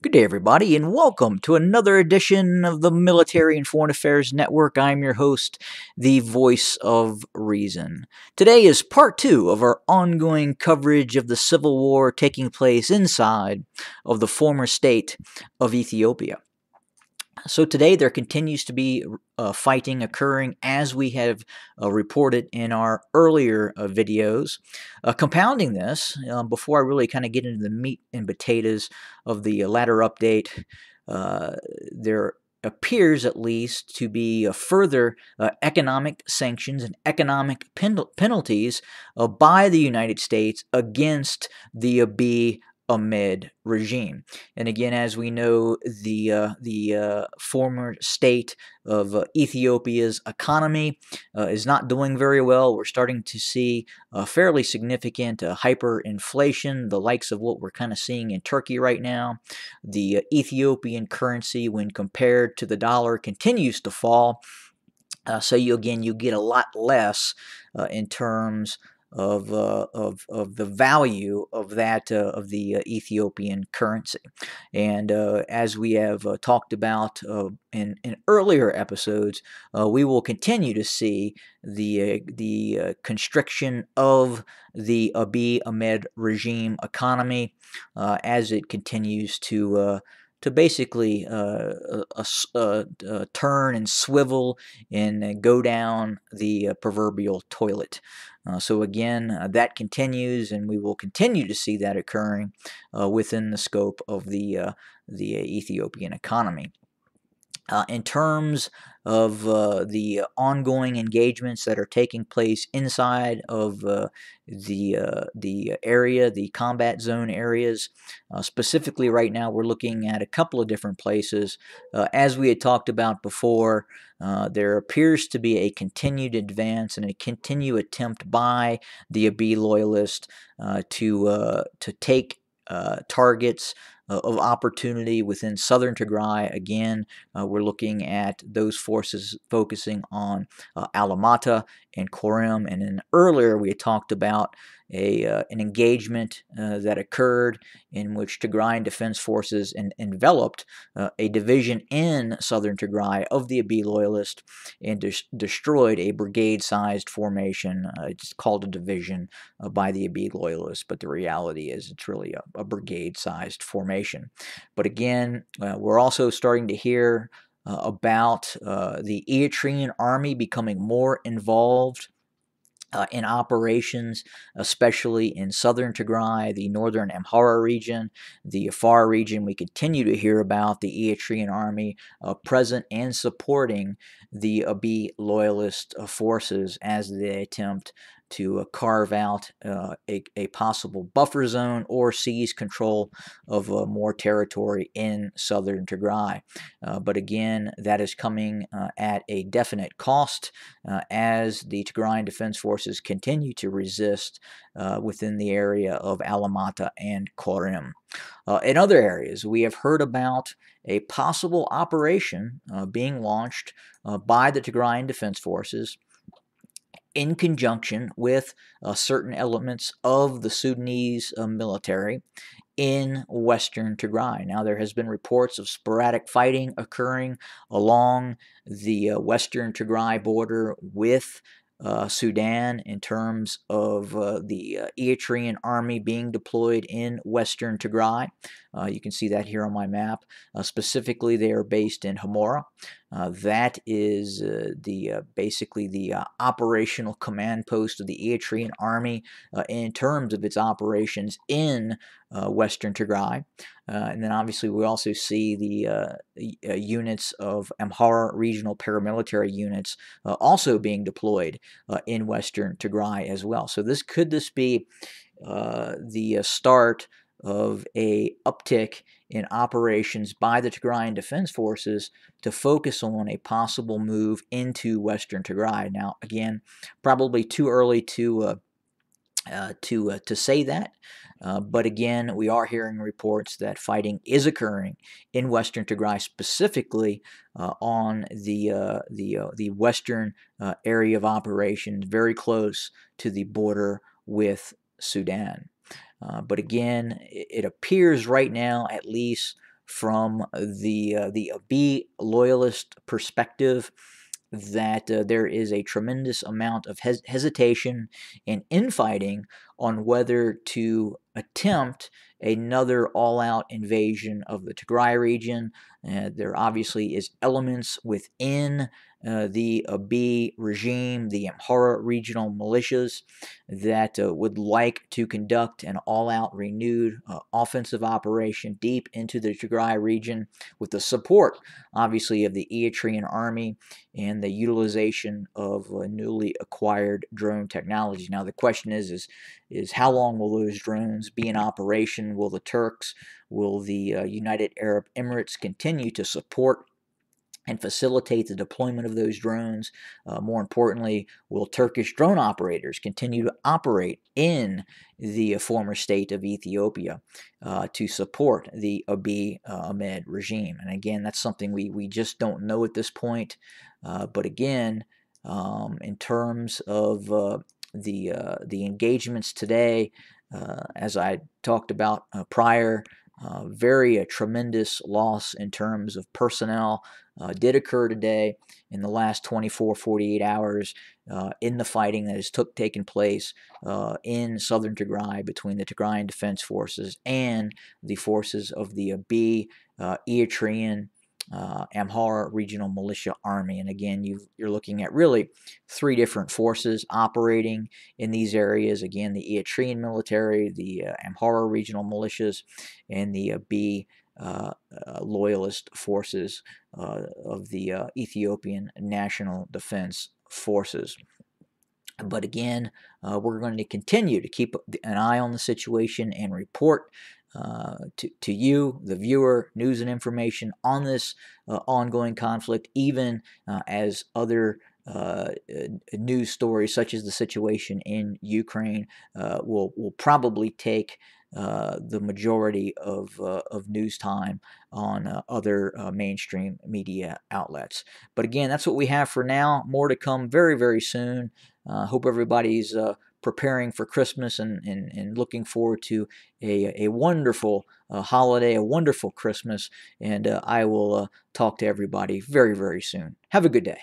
Good day, everybody, and welcome to another edition of the Military and Foreign Affairs Network. I'm your host, the voice of reason. Today is part two of our ongoing coverage of the civil war taking place inside of the former state of Ethiopia. So today there continues to be fighting occurring as we have reported in our earlier videos. Compounding this, before I really kind of get into the meat and potatoes of the latter update, there appears at least to be further economic sanctions and economic penalties by the United States against the Abiy Ahmed regime. And again, as we know, the former state of Ethiopia's economy is not doing very well. We're starting to see fairly significant hyperinflation, the likes of what we're kind of seeing in Turkey right now. The Ethiopian currency, when compared to the dollar, continues to fall. So you get a lot less in terms of the value of that of the Ethiopian currency, and as we have talked about in earlier episodes, we will continue to see the constriction of the Abiy Ahmed regime economy as it continues to basically turn and swivel and go down the proverbial toilet. So again, that continues, and we will continue to see that occurring within the scope of the Ethiopian economy. In terms of the ongoing engagements that are taking place inside of the area, the combat zone areas, specifically right now we're looking at a couple of different places. As we had talked about before, there appears to be a continued advance and a continued attempt by the Abiy loyalists to take targets of opportunity within southern Tigray. Again, we're looking at those forces focusing on Alamata and Korem. And then earlier we had talked about an engagement that occurred in which Tigrayan Defense Forces enveloped a division in southern Tigray of the Abiy loyalists and destroyed a brigade-sized formation. It's called a division by the Abiy loyalists, but the reality is it's really a brigade-sized formation. But again, we're also starting to hear about the Eritrean army becoming more involved in operations, especially in southern Tigray, the northern Amhara region, the Afar region. We continue to hear about the Eritrean army present and supporting the Abiy loyalist forces as they attempt to carve out a possible buffer zone or seize control of more territory in southern Tigray. But again, that is coming at a definite cost as the Tigrayan Defense Forces continue to resist within the area of Alamata and Korem. In other areas, we have heard about a possible operation being launched by the Tigrayan Defense Forces in conjunction with certain elements of the Sudanese military in western Tigray. Now, there has been reports of sporadic fighting occurring along the western Tigray border with Sudan in terms of the Eritrean army being deployed in western Tigray. You can see that here on my map. Specifically, they are based in Hamora. That is basically the operational command post of the Eritrean army in terms of its operations in western Tigray. And then obviously we also see the units of Amhara regional paramilitary units also being deployed in western Tigray as well. So could this be the start of a uptick in operations by the Tigrayan Defense Forces to focus on a possible move into western Tigray? Now, again, probably too early to say that. But again, we are hearing reports that fighting is occurring in western Tigray, specifically on the western area of operations, very close to the border with Sudan. But again, it appears right now, at least from the Abiy loyalist perspective that there is a tremendous amount of hesitation and infighting on whether to attempt another all-out invasion of the Tigray region. There obviously is elements within the Abiy regime, the Amhara regional militias, that would like to conduct an all-out renewed offensive operation deep into the Tigray region with the support, obviously, of the Eritrean army and the utilization of newly acquired drone technology. Now, the question is how long will those drones be in operation? Will the Turks, will the United Arab Emirates continue to support and facilitate the deployment of those drones? More importantly, will Turkish drone operators continue to operate in the former state of Ethiopia to support the Abiy Ahmed regime? And again, that's something we just don't know at this point. But again, in terms of the engagements today, as I talked about prior, very tremendous loss in terms of personnel did occur today in the last 24, 48 hours in the fighting that has taken place in southern Tigray between the Tigrayan Defense Forces and the forces of the Abiy Eritrean Amhara Regional Militia Army. And again, you're looking at really three different forces operating in these areas. Again, the Eritrean military, the Amhara Regional Militias, and the Abiy loyalist forces of the Ethiopian National Defense Forces. But again, we're going to continue to keep an eye on the situation and report to you, the viewer, news and information on this ongoing conflict, even as other news stories, such as the situation in Ukraine, will probably take the majority of news time on other mainstream media outlets. But again, that's what we have for now. More to come very, very soon. Hope everybody's preparing for Christmas and looking forward to a wonderful holiday, a wonderful Christmas. And I will talk to everybody very, very soon. Have a good day.